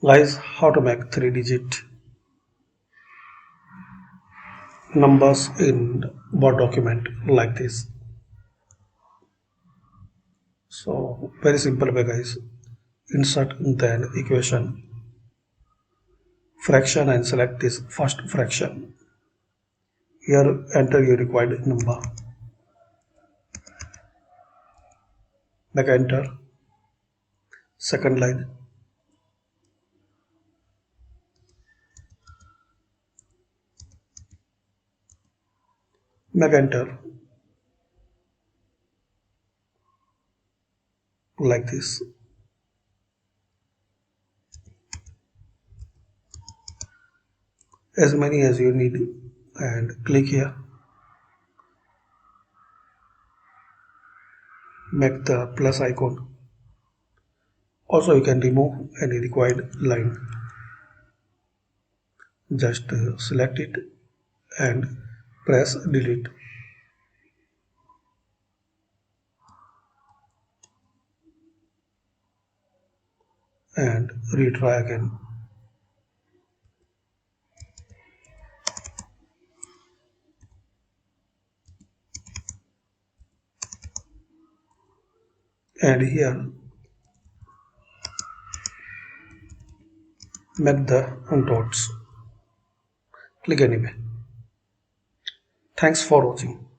Guys, how to make 3-digit numbers in Word document like this. So very simple way, guys. Insert then equation fraction and select this first fraction. Here enter your required number. Make enter. Second line. Make enter like this. As many as you need and click here. Make the plus icon. Also you can remove any required line. Just select it and press delete. And retry again. And here make the dots. Click anyway. Thanks for watching.